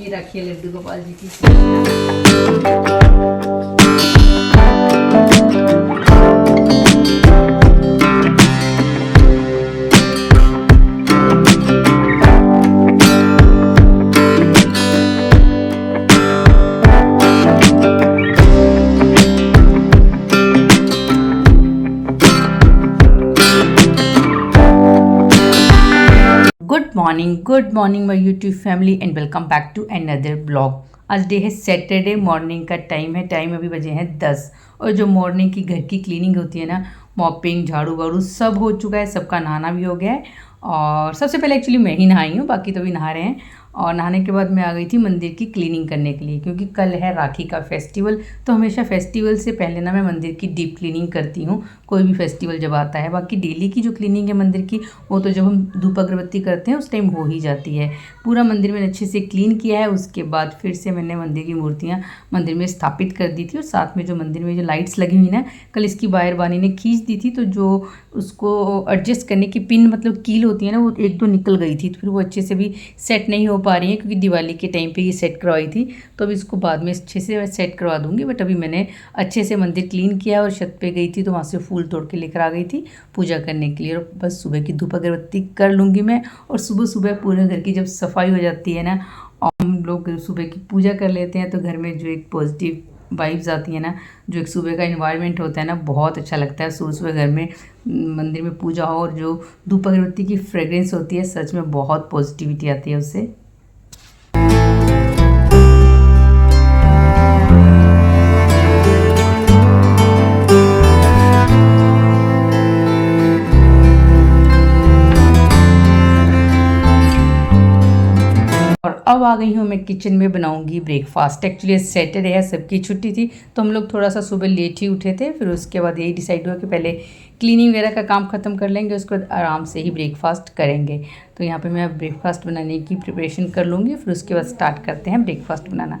ये रखिए लड्डू गोपाल जी की। Good morning my YouTube family and welcome back to another blog. आज डे है सैटरडे, मॉर्निंग का टाइम अभी बजे हैं 10। और जो मॉर्निंग की घर की क्लीनिंग होती है ना, मॉपिंग, झाड़ू वाड़ू सब हो चुका है, सबका नहाना भी हो गया है। और सबसे पहले एक्चुअली मैं ही नहाई हूँ, बाकी तो भी नहा रहे हैं। और नहाने के बाद मैं आ गई थी मंदिर की क्लीनिंग करने के लिए, क्योंकि कल है राखी का फेस्टिवल। तो हमेशा फेस्टिवल से पहले ना मैं मंदिर की डीप क्लीनिंग करती हूँ, कोई भी फेस्टिवल जब आता है। बाकी डेली की जो क्लीनिंग है मंदिर की, वो तो जब हम धूप अगरबत्ती करते हैं उस टाइम हो ही जाती है। पूरा मंदिर मैंने अच्छे से क्लीन किया है। उसके बाद फिर से मैंने मंदिर की मूर्तियाँ मंदिर में स्थापित कर दी थी। और साथ में जो मंदिर में जो लाइट्स लगी हुई ना, कल इसकी वायर बानी ने खींच दी थी, तो जो उसको एडजस्ट करने की पिन मतलब कील होती है ना, वो एक दो निकल गई थी। तो फिर वो अच्छे से भी सेट नहीं हो पा रही है, क्योंकि दिवाली के टाइम पे ये सेट करवाई थी। तो अभी इसको बाद में अच्छे से सेट करवा दूंगी। बट अभी मैंने अच्छे से मंदिर क्लीन किया और छत पे गई थी, तो वहाँ से फूल तोड़ के लेकर आ गई थी पूजा करने के लिए। और बस सुबह की धूप अगरबत्ती कर लूँगी मैं। और सुबह सुबह पूरे घर की जब सफाई हो जाती है ना, और हम लोग सुबह की पूजा कर लेते हैं, तो घर में जो एक पॉजिटिव वाइब्स आती है ना, जो एक सुबह का इन्वायरमेंट होता है ना, बहुत अच्छा लगता है। सुबह सुबह घर में मंदिर में पूजा हो और जो धूप अगरबत्ती की फ्रेग्रेंस होती है, सच में बहुत पॉजिटिविटी आती है उससे। अब आ गई हूँ मैं किचन में, बनाऊंगी ब्रेकफास्ट। एक्चुअली सैटरडे है, सबकी छुट्टी थी, तो हम लोग थोड़ा सा सुबह लेट ही उठे थे। फिर उसके बाद यही डिसाइड हुआ कि पहले क्लीनिंग वगैरह का काम ख़त्म कर लेंगे, उसके बाद आराम से ही ब्रेकफास्ट करेंगे। तो यहाँ पे मैं ब्रेकफास्ट बनाने की प्रिपरेशन कर लूँगी, फिर उसके बाद स्टार्ट करते हैं ब्रेकफास्ट बनाना।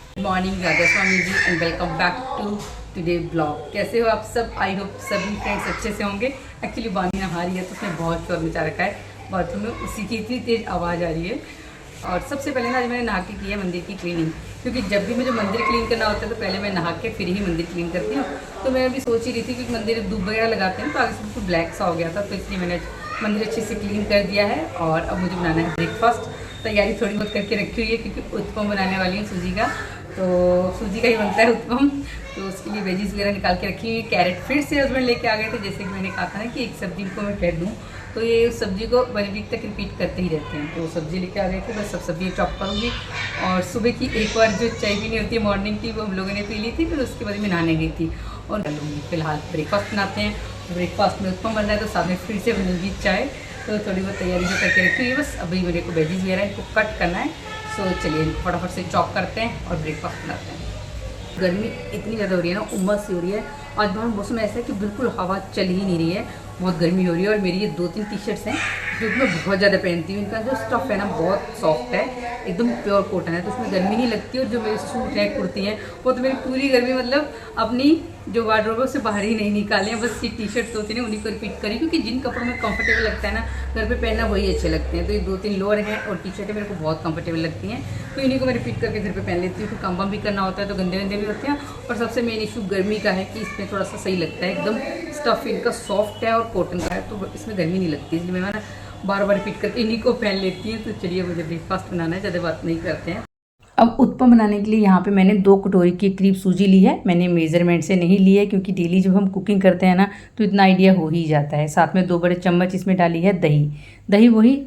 Good morning Radha Swami ji and welcome back to today blog. कैसे हो आप सब? आई होप सभी फ्रेंड्स अच्छे से होंगे। एक्चुअली बानी नहा रही है, तो उसने बहुत शोर मचा रखा है बाथरूम में, उसी की इतनी तेज़ आवाज़ आ रही है। और सबसे पहले ना आज मैंने नहा के की है मंदिर की क्लीनिंग, क्योंकि जब भी मुझे मंदिर क्लीन करना होता है तो पहले मैं नहा के फिर ही मंदिर क्लीन करती हूँ। तो मैं अभी सोच ही रही थी कि मंदिर धूप वगैरह लगाते हैं तो आगे से बिल्कुल ब्लैक सा हो गया था, तो इसलिए मैंने मंदिर अच्छे से क्लीन कर दिया है। और अब मुझे बनाना है ब्रेकफास्ट। तैयारी थोड़ी बहुत करके रखी हुई है, क्योंकि उत्पम बनाने वाली हूँ सूजी का, तो सूजी का ही बनता है उत्पम। तो उसके लिए वेजीज वगैरह निकाल के रखी हुई। कैरेट फिर से हस्बैंड लेके आ गए थे, जैसे कि मैंने कहा था ना कि एक सब्जी को मैं फेंक दूँ, तो ये उस सब्जी को 1 वीक तक रिपीट करते ही रहते हैं। तो सब्जी लेके आ गए थे, बस सब सब्जी चॉप करूँगी। और सुबह की एक बार जो चाय पीनी होती है मॉर्निंग की, वो हम लोगों ने पी ली थी। फिर उसके बाद मैं नहाने गई थी और कर लूँगी। फिलहाल ब्रेकफास्ट बनाते हैं। ब्रेकफास्ट में उत्पम बन रहा है, तो साथ में फिर से बनेगी चाय। तो थोड़ी बहुत तैयारी जो करके रखी हुई है, बस अभी मेरे को वेजीज वगैरह इनको कट करना है। सो चलिए फटाफट से चॉप करते हैं और ब्रेकफास्ट बनाते हैं। गर्मी इतनी ज़्यादा हो रही है ना, उमस सी हो रही है। आज बाहर मौसम ऐसा है कि बिल्कुल हवा चल ही नहीं रही है, बहुत गर्मी हो रही है। और मेरी ये 2-3 टी शर्ट्स हैं जो मैं बहुत ज़्यादा पहनती हूँ। इनका जो स्टफ़ है ना बहुत सॉफ्ट है, एकदम प्योर कॉटन है, तो उसमें गर्मी नहीं लगती। और जो मेरे सूट हैं, कुर्ती हैं, वो तो मेरी पूरी गर्मी मतलब अपनी जो वार्डरोब है उससे बाहर ही नहीं निकाले हैं। बस ये टी शर्ट्स होती हैं उन्हीं को रिपीट करी, क्योंकि जिन कपड़ों में कंफर्टेबल लगता है ना घर पे पहनना, वही अच्छे लगते हैं। तो ये 2-3 लोअर हैं और टी शर्टें मेरे को बहुत कंफर्टेबल लगती हैं, तो इन्हीं को मैं रिपीट करके घर पे पहन लेती हूँ। फिर काम वाम भी करना होता है तो गंदे गंदे भी होते हैं। और सबसे मेन इशू गर्मी का है कि इसमें थोड़ा सा सही लगता है, एकदम स्टफ़ इनका सॉफ्ट है और कॉटन का है, तो इसमें गर्मी नहीं लगती। इसलिए मैं ना बार बार रिपीट करके इन्हीं को पहन लेती हूँ। तो चलिए मुझे ब्रेकफास्ट बनाना है, ज़्यादा बात नहीं करते हैं। अब उत्पम बनाने के लिए यहाँ पे मैंने 2 कटोरी के करीब सूजी ली है। मैंने मेज़रमेंट से नहीं ली है, क्योंकि डेली जब हम कुकिंग करते हैं ना, तो इतना आइडिया हो ही जाता है। साथ में 2 बड़े चम्मच इसमें डाली है दही। दही वही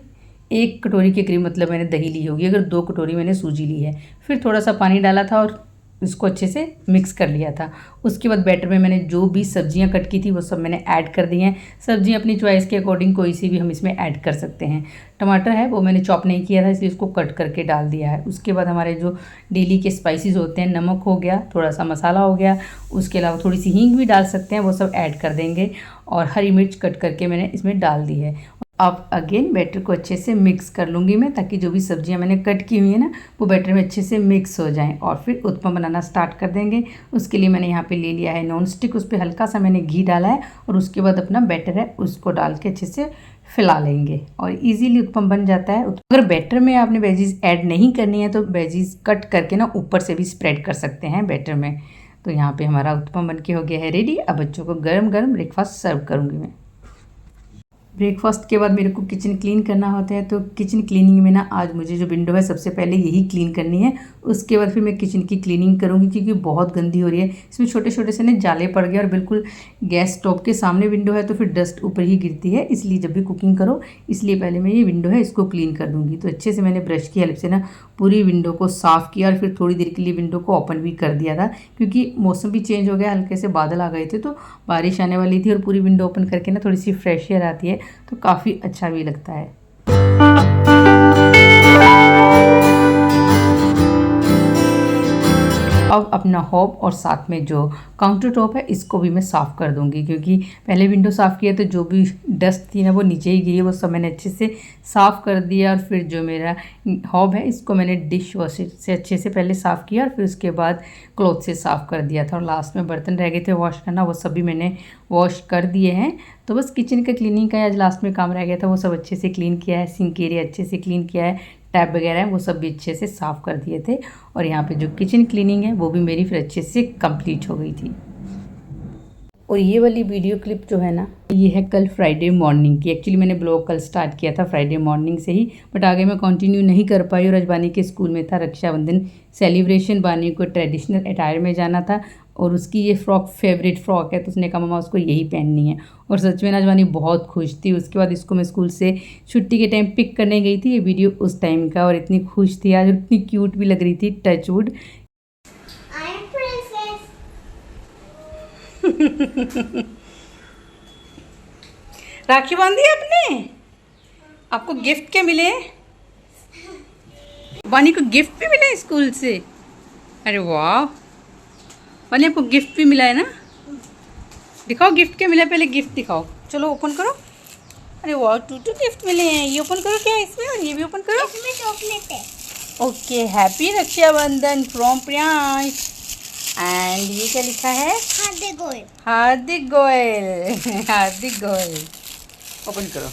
1 कटोरी के करीब मतलब मैंने दही ली होगी, अगर 2 कटोरी मैंने सूजी ली है। फिर थोड़ा सा पानी डाला था और इसको अच्छे से मिक्स कर लिया था। उसके बाद बैटर में मैंने जो भी सब्जियां कट की थी वो सब मैंने ऐड कर दी हैं। सब्जियां अपनी चॉइस के अकॉर्डिंग कोई सी भी हम इसमें ऐड कर सकते हैं। टमाटर है वो मैंने चॉप नहीं किया था, इसलिए उसको कट करके डाल दिया है। उसके बाद हमारे जो डेली के स्पाइसेस होते हैं, नमक हो गया, थोड़ा सा मसाला हो गया, उसके अलावा थोड़ी सी हींग भी डाल सकते हैं, वो सब ऐड कर देंगे। और हरी मिर्च कट करके मैंने इसमें डाल दी है। अब अगेन बैटर को अच्छे से मिक्स कर लूँगी मैं, ताकि जो भी सब्जियां मैंने कट की हुई है ना, वो बैटर में अच्छे से मिक्स हो जाएं। और फिर उत्पम बनाना स्टार्ट कर देंगे। उसके लिए मैंने यहाँ पे ले लिया है नॉन स्टिक, उस पर हल्का सा मैंने घी डाला है। और उसके बाद अपना बैटर है उसको डाल के अच्छे से फैला लेंगे और इजीली उत्पम बन जाता है। अगर बैटर में आपने वेजीज ऐड नहीं करनी है तो वेजीज कट करके ना ऊपर से भी स्प्रेड कर सकते हैं बैटर में। तो यहाँ पे हमारा उत्पम बन के हो गया है रेडी। अब बच्चों को गरम गरम ब्रेकफास्ट सर्व करूँगी मैं। ब्रेकफास्ट के बाद मेरे को किचन क्लीन करना होता है, तो किचन क्लीनिंग में ना आज मुझे जो विंडो है सबसे पहले यही क्लीन करनी है। उसके बाद फिर मैं किचन की क्लीनिंग करूँगी क्योंकि बहुत गंदी हो रही है। इसमें छोटे छोटे से ना जाले पड़ गए और बिल्कुल गैस स्टोव के सामने विंडो है तो फिर डस्ट ऊपर ही गिरती है, इसलिए जब भी कुकिंग करो इसलिए पहले मैं ये विंडो है इसको क्लीन कर दूँगी। तो अच्छे से मैंने ब्रश की हेल्प से ना पूरी विंडो को साफ़ किया और फिर थोड़ी देर के लिए विंडो को ओपन भी कर दिया था क्योंकि मौसम भी चेंज हो गया, हल्के से बादल आ गए थे तो बारिश आने वाली थी और पूरी विंडो ओपन करके ना थोड़ी सी फ्रेश एयर आती है तो काफ़ी अच्छा भी लगता है। अब अपना हॉब और साथ में जो काउंटर टॉप है इसको भी मैं साफ़ कर दूंगी क्योंकि पहले विंडो साफ़ किया तो जो भी डस्ट थी ना वो नीचे ही गिरी, वो सब मैंने अच्छे से साफ़ कर दिया। और फिर जो मेरा हॉब है इसको मैंने डिश वॉशर से अच्छे से पहले साफ़ किया और फिर उसके बाद क्लॉथ से साफ़ कर दिया था। और लास्ट में बर्तन रह गए थे वॉश करना, वो सब भी मैंने वॉश कर दिए हैं। तो बस किचन का क्लीनिंग का आज लास्ट में काम रह गया था, वो सब अच्छे से क्लीन किया है। सिंक एरिया अच्छे से क्लीन किया है, टैप वगैरह है वो सब भी अच्छे से साफ़ कर दिए थे। और यहाँ पे जो किचन क्लीनिंग है वो भी मेरी फिर अच्छे से कंप्लीट हो गई थी। और ये वाली वीडियो क्लिप जो है ना ये है कल फ्राइडे मॉर्निंग की। एक्चुअली मैंने ब्लॉग कल स्टार्ट किया था फ्राइडे मॉर्निंग से ही, बट आगे मैं कंटिन्यू नहीं कर पाई। और आज बानी के स्कूल में था रक्षाबंधन सेलिब्रेशन, बानी को ट्रेडिशनल अटायर में जाना था और उसकी ये फ्रॉक फेवरेट फ्रॉक है तो उसने कहा मम्मा उसको यही पहननी है। और सच में आज बानी बहुत खुश थी। उसके बाद इसको मैं स्कूल से छुट्टी के टाइम पिक करने गई थी, ये वीडियो उस टाइम का, और इतनी खुश थी आज, इतनी क्यूट भी लग रही थी, टचवुड। राखी बांधी आपने? आपको गिफ्ट क्या मिले? बानी को गिफ्ट भी मिला है स्कूल से? अरे वाह, बानी आपको गिफ्ट भी मिला है ना? दिखाओ गिफ्ट क्या मिला, पहले गिफ्ट दिखाओ। चलो ओपन करो। अरे वाह, टू गिफ्ट मिले हैं। ये ओपन करो, क्या है इसमें? और ये भी ओपन करो। इसमें चॉकलेट है। Okay, happy Rakshabandhan from Priyansh. And ये क्या लिखा है? हार्दिक गोयल। हार्दिक गोयल। हार्दिक गोयल। ओपन करो।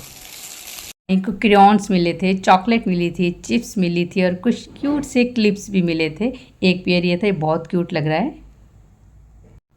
इनको क्रेयॉन्स मिले थे, चॉकलेट मिली थी, चिप्स मिली थी और कुछ क्यूट से क्लिप्स भी मिले थे। एक पेयर ये था, ये बहुत क्यूट लग रहा है।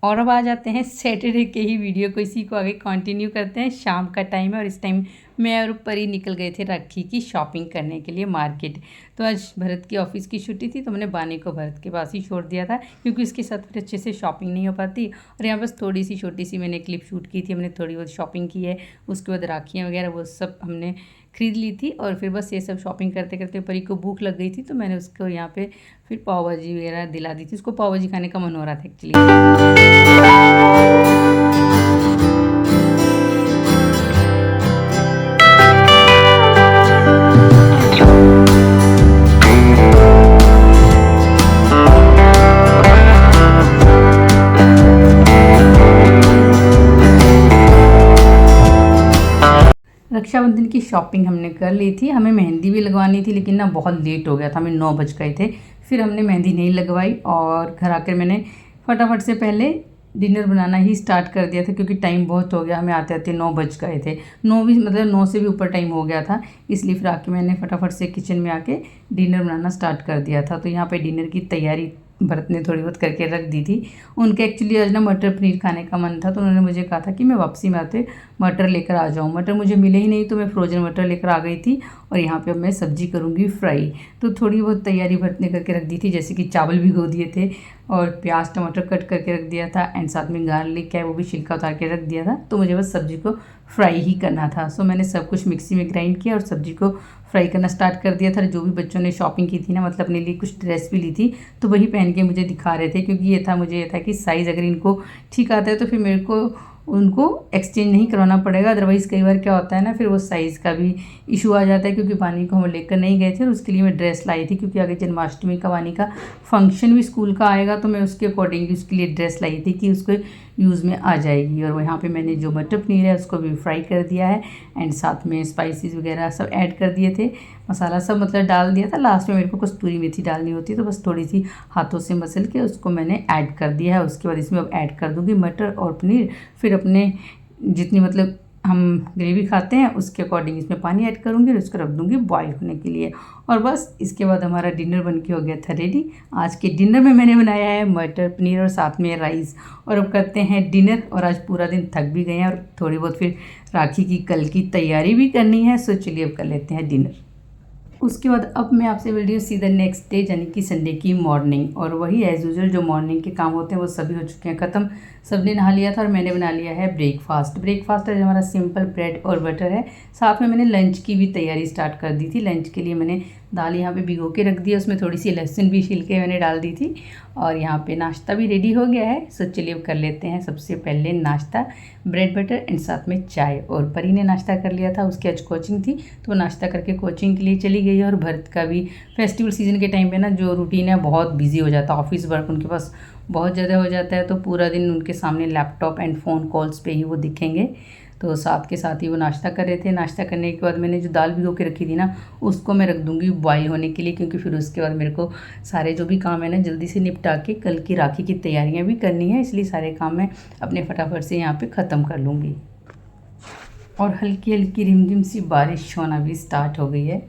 और अब आ जाते हैं सैटरडे के ही वीडियो को, इसी को आगे कंटिन्यू करते हैं। शाम का टाइम है और इस टाइम मैं और परी निकल गए थे राखी की शॉपिंग करने के लिए मार्केट। तो आज भरत की ऑफिस की छुट्टी थी तो मैंने बानी को भरत के पास ही छोड़ दिया था क्योंकि उसके साथ फिर अच्छे से शॉपिंग नहीं हो पाती। और यहाँ बस थोड़ी सी छोटी सी मैंने क्लिप शूट की थी, हमने थोड़ी बहुत शॉपिंग की है। उसके बाद राखियाँ वगैरह वो सब हमने खरीद ली थी और फिर बस ये सब शॉपिंग करते करते परी को भूख लग गई थी तो मैंने उसको यहाँ पे फिर पाव भाजी वगैरह दिला दी थी। उसको पाव भाजी खाने का मन हो रहा था एक्चुअली। रक्षाबंधन की शॉपिंग हमने कर ली थी। हमें मेहंदी भी लगवानी थी लेकिन ना बहुत लेट हो गया था, हमें 9 बज गए थे। फिर हमने मेहंदी नहीं लगवाई और घर आकर मैंने फटाफट से पहले डिनर बनाना ही स्टार्ट कर दिया था क्योंकि टाइम बहुत हो गया, हमें आते आते 9 बज गए थे। 9 भी मतलब 9 से भी ऊपर टाइम हो गया था, इसलिए फिर आके मैंने फटाफट से किचन में आके डिनर बनाना स्टार्ट कर दिया था। तो यहाँ पे डिनर की तैयारी भरत ने थोड़ी बहुत करके रख दी थी। उनके एक्चुअली आज ना मटर पनीर खाने का मन था तो उन्होंने मुझे कहा था कि मैं वापसी में आते मटर लेकर आ जाऊँ। मटर मुझे मिले ही नहीं तो मैं फ्रोजन मटर लेकर आ गई थी और यहाँ पे अब मैं सब्जी करूँगी फ्राई। तो थोड़ी बहुत तैयारी भरत ने करके रख दी थी, जैसे कि चावल भिगो दिए थे और प्याज टमाटर कट करके रख दिया था एंड साथ में गार्लिक है वो भी छिलका उतार के रख दिया था। तो मुझे बस सब्जी को फ्राई ही करना था। सो मैंने सब कुछ मिक्सी में ग्राइंड किया और सब्जी को फ्राई करना स्टार्ट कर दिया था। जो भी बच्चों ने शॉपिंग की थी ना, मतलब अपने लिए कुछ ड्रेस भी ली थी तो वही पहन के मुझे दिखा रहे थे क्योंकि मुझे ये था कि साइज़ अगर इनको ठीक आता है तो फिर मेरे को उनको एक्सचेंज नहीं करवाना पड़ेगा। अदरवाइज़ कई बार क्या होता है ना, फिर वो साइज़ का भी इशू आ जाता है। क्योंकि बानी को हम लेकर नहीं गए थे और उसके लिए मैं ड्रेस लाई थी क्योंकि आगे जन्माष्टमी का बानी का फंक्शन भी स्कूल का आएगा तो मैं उसके अकॉर्डिंग उसके लिए ड्रेस लाई थी कि उसको यूज़ में आ जाएगी। और यहाँ पे मैंने जो मटर पनीर है उसको भी फ्राई कर दिया है एंड साथ में स्पाइसेस वगैरह सब ऐड कर दिए थे, मसाला सब मतलब डाल दिया था। लास्ट में मेरे को कस्तूरी मेथी डालनी होती है तो बस थोड़ी सी हाथों से मसल के उसको मैंने ऐड कर दिया है। उसके बाद इसमें अब ऐड कर दूँगी मटर और पनीर। फिर अपने जितनी मतलब हम ग्रेवी खाते हैं उसके अकॉर्डिंग इसमें पानी ऐड करूँगी और इसको रख दूँगी बॉईल होने के लिए। और बस इसके बाद हमारा डिनर बन के हो गया था रेडी। आज के डिनर में मैंने बनाया है मटर पनीर और साथ में राइस। और अब करते हैं डिनर। और आज पूरा दिन थक भी गए हैं और थोड़ी बहुत फिर राखी की कल की तैयारी भी करनी है। सो चलिए अब कर लेते हैं डिनर। उसके बाद अब मैं आपसे वीडियो सीधा नेक्स्ट डे यानी कि संडे की मॉर्निंग। और वही एज़ यूजुअल जो मॉर्निंग के काम होते हैं वो सभी हो चुके हैं ख़त्म। सबने नहा लिया था और मैंने बना लिया है ब्रेकफास्ट आज हमारा सिंपल ब्रेड और बटर है। साथ में मैंने लंच की भी तैयारी स्टार्ट कर दी थी। लंच के लिए मैंने दाल यहाँ पे भिगो के रख दी, उसमें थोड़ी सी लहसुन भी छिल के मैंने डाल दी थी। और यहाँ पे नाश्ता भी रेडी हो गया है। सो चलिए अब कर लेते हैं सबसे पहले नाश्ता, ब्रेड बटर एंड साथ में चाय। और परी ने नाश्ता कर लिया था, उसकी आज कोचिंग थी तो वो नाश्ता करके कोचिंग के लिए चली गई है। और भरत का भी फेस्टिवल सीजन के टाइम पे ना जो रूटीन है बहुत बिजी हो जाता है, ऑफिस वर्क उनके पास बहुत ज़्यादा हो जाता है तो पूरा दिन उनके सामने लैपटॉप एंड फ़ोन कॉल्स पे ही वो दिखेंगे। तो साथ के साथ ही वो नाश्ता कर रहे थे। नाश्ता करने के बाद मैंने जो दाल भिगो के रखी थी ना उसको मैं रख दूँगी बॉईल होने के लिए, क्योंकि फिर उसके बाद मेरे को सारे जो भी काम है ना जल्दी से निपटा के कल की राखी की तैयारियाँ भी करनी है, इसलिए सारे काम मैं अपने फटाफट से यहाँ पे ख़त्म कर लूँगी। और हल्की हल्की रिमझिम सी बारिश होना भी स्टार्ट हो गई है।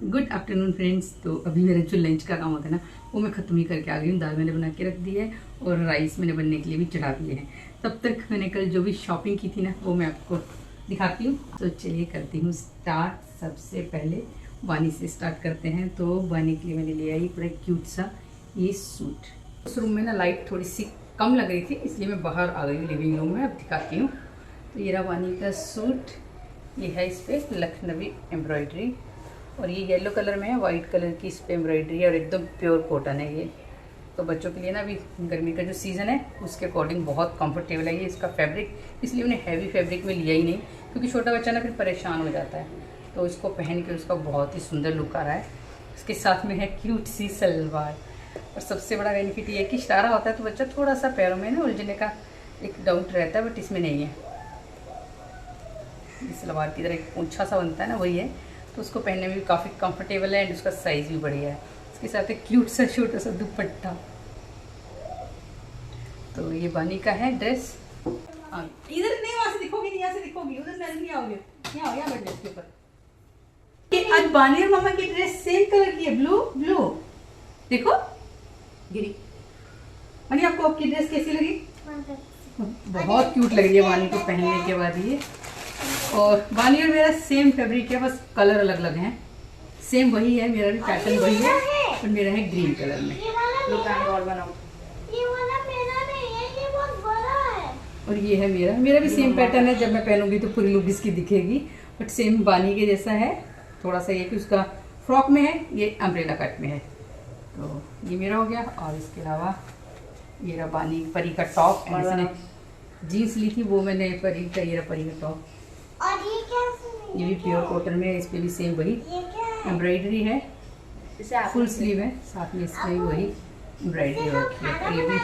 Good afternoon friends. तो अभी मेरा जो लंच का काम होता है ना वो मैं ख़त्म ही करके आ गई हूँ। दाल मैंने बना के रख दी है और राइस मैंने बनने के लिए भी चढ़ा दिए हैं। तब तक मैंने कल जो भी शॉपिंग की थी ना वो मैं आपको दिखाती हूँ। तो चलिए करती हूँ स्टार्ट। सबसे पहले बानी से स्टार्ट करते हैं। तो बानी के लिए मैंने लिया ये बड़ा क्यूट सा ये सूट। उस रूम में ना लाइट थोड़ी सी कम लग रही थी इसलिए मैं बाहर आ गई हूँ लिविंग रूम में। अब दिखाती हूँ। तो ये रहा बानी का सूट। ये है इस पर लखनवी एम्ब्रॉयडरी और ये येलो कलर में है, वाइट कलर की इस पर एम्ब्रॉयडरी है और एकदम प्योर कॉटन है ये। तो बच्चों के लिए ना अभी गर्मी का जो सीज़न है उसके अकॉर्डिंग बहुत कंफर्टेबल है ये इसका फैब्रिक, इसलिए उन्हें हैवी फैब्रिक में लिया ही नहीं क्योंकि छोटा बच्चा ना फिर परेशान हो जाता है। तो इसको पहन के उसका बहुत ही सुंदर लुक आ रहा है। इसके साथ में है क्यूट सी सलवार। और सबसे बड़ा बेनिफिट ये है कि शरारा होता है तो बच्चा थोड़ा सा पैरों में ना उलझने का एक डाउट रहता है, बट इसमें नहीं है। सलवार की तरह एक ऊंचा सा बनता है ना वही है, तो उसको पहनने में भी काफ़ी कंफर्टेबल है एंड उसका साइज़ भी बढ़िया है। इसके साथ एक क्यूट सा छोटा सा दुपट्टा। तो ये बानी का है ड्रेस। इधर नहीं, वहाँ से दिखोगी नहीं, यहाँ से दिखोगी, उधर से नहीं आओगे। यहाँ यहाँ बैठ इसके ऊपर। ये आज बानी और मामा की ड्रेस सेम कलर की है, ब्लू ब्लू। देखो गिरी। बानी आपको आपकी ड्रेस कैसी लगी? बहुत क्यूट लग रही है बानी को पहनने के बाद ये। और बानी और मेरा सेम फैब्रिक है, बस कलर अलग अलग हैं। सेम वही है, मेरा भी पैटर्न वही है और मेरा है ग्रीन कलर में। और बनाओ। ये वाला मेरा नहीं है, ये बहुत बड़ा है। और ये है मेरा भी सेम पैटर्न है। जब मैं पहनूंगी तो पूरी लुक इसकी दिखेगी, बट सेम बानी के जैसा है। थोड़ा सा ये कि उसका फ्रॉक में है, ये अम्ब्रेला कट में है। तो ये मेरा हो गया। और इसके अलावा ये रहा बानी परी का टॉप। इसने जीन्स ली थी वो मैंने परी का, ये रहा परी का टॉप। और ये क्या? ये भी प्योर कॉटन में है, इस पे भी सेम वही एम्ब्रॉयडरी है, फुल स्लीव है, साथ में इसमें वही एम्ब्रॉयडरी रखी है। और ये भी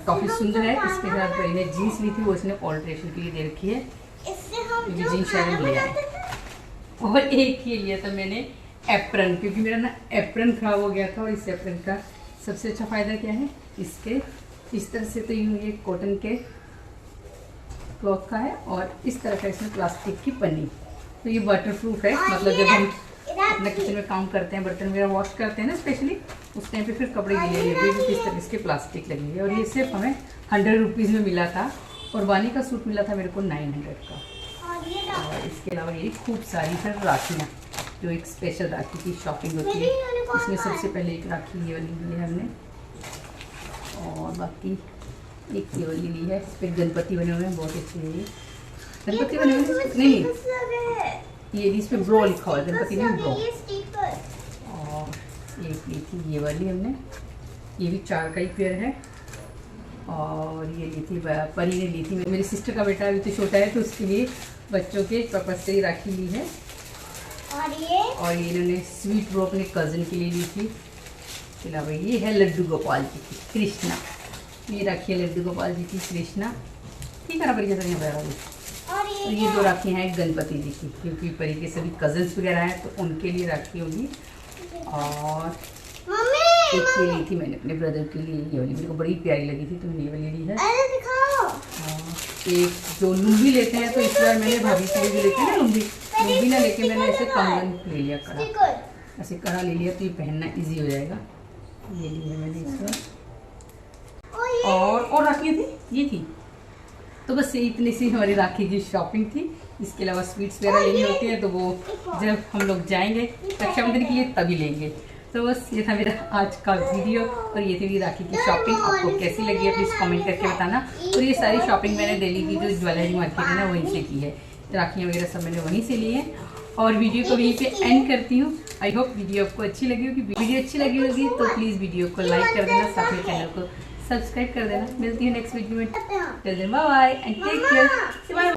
काफ़ी सुंदर है। इसके साथ परी ने जीन्स ली थी वो इसने ऑल्ट्रेशन के लिए दे रखी है, क्योंकि जीन्स शायद लिया है। और एक ये लिया था मैंने एप्रन, क्योंकि मेरा ना एप्रन खराब हो गया था। और इस एप्रन का सबसे अच्छा फ़ायदा क्या है, इसके इस तरह से तो ये कॉटन के क्लॉथ का है और इस तरह का इसमें प्लास्टिक की पन्नी। तो ये वाटर प्रूफ है, मतलब जब हम अपना किचन में काम करते हैं, बर्तन वगैरह वॉश करते हैं ना स्पेशली, उस टाइम पे फिर कपड़े गीले हुए भी किस तरह इसके प्लास्टिक लगी है। और ये सिर्फ हमें 100 रुपीज़ में मिला था और बानी का सूट मिला था मेरे को 900 का। और इसके अलावा ये खूब सारी फिर राखियाँ, जो एक स्पेशल राखी की शॉपिंग होती है। इसमें सबसे पहले एक राखी ये वाली ली है हमने, और बाकी एक ये वाली ली है। इस पर गणपति बने हुए हैं, बहुत अच्छे हैं ये गणपति बने हुए हैं। नहीं, ये इस पर ब्रो लिखा हुआ है, गणपति नहीं ब्रो। और एक ली थी ये वाली हमने, ये भी 4 का ही पेयर है। और ये ली थी परी ने ली थी, मेरी सिस्टर का बेटा अभी तो छोटा है तो उसके लिए बच्चों के पर्पज से ही राखी ली है। और ये इन्होंने स्वीट रो अपने कज़न के लिए ली थी। इसके अलावा ये है लड्डू गोपाल जी की कृष्णा, ये राखी है लड्डू गोपाल जी की कृष्णा। ठीक है ना परिचय और तो ये दो राखी हैं गणपति जी की, क्योंकि परी के सभी कजन्स वगैरह हैं तो उनके लिए राखी होगी। और एक ये ली थी मैंने अपने ब्रदर के लिए, ये वाली मेरे को बड़ी प्यारी लगी थी तो मैंने ये वाली ली है। और एक जो लुंगी लेते हैं तो इस बार मैंने भाभी के लिए भी लेते हैं ना लुंगी ना लेके मैंने ऐसे कंगन ले लिया, कड़ा ऐसे कड़ा ले लिया तो ये पहनना इजी हो जाएगा। ये लिया मैंने इस बार। और राखियाँ थी ये थी, तो बस ये इतनी सी हमारी राखी की शॉपिंग थी। इसके अलावा स्वीट्स वगैरह लेनी होती है तो वो जब हम लोग जाएंगे रक्षाबंधन के लिए तभी लेंगे। तो बस ये था मेरा आज का वीडियो और ये थी मेरी राखी की शॉपिंग। आपको कैसी लगी है प्लीज़ कमेंट करके बताना। और ये सारी शॉपिंग मैंने दिल्ली की जो ज्वेलरी मार्केट है ना वहीं से की है, राखियाँ वगैरह सब मैंने वहीं से ली है। और वीडियो को वहीं पे एंड करती हूँ। आई होप वीडियो आपको अच्छी लगी होगी। वीडियो अच्छी लगी होगी तो प्लीज़ वीडियो को लाइक कर देना, साथ में चैनल को सब्सक्राइब कर देना। मिलती है नेक्स्ट वीडियो में। Till then bye bye and take care.